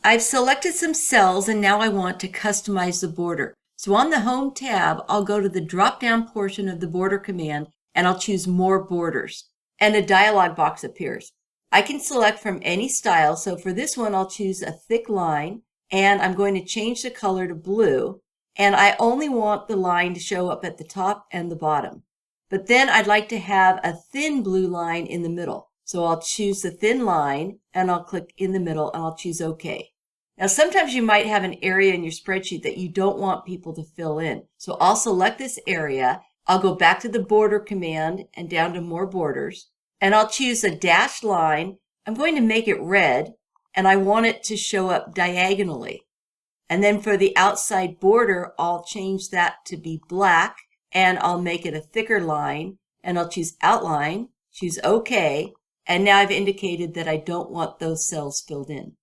I've selected some cells and now I want to customize the border. So on the Home tab, I'll go to the drop-down portion of the border command and I'll choose More Borders. And a dialog box appears. I can select from any style. So for this one, I'll choose a thick line and I'm going to change the color to blue. And I only want the line to show up at the top and the bottom. But then I'd like to have a thin blue line in the middle. So I'll choose the thin line and I'll click in the middle and I'll choose OK. Now sometimes you might have an area in your spreadsheet that you don't want people to fill in. So I'll select this area. I'll go back to the border command and down to More Borders. And I'll choose a dashed line. I'm going to make it red and I want it to show up diagonally. And then for the outside border, I'll change that to be black and I'll make it a thicker line and I'll choose Outline, choose OK. And now I've indicated that I don't want those cells filled in.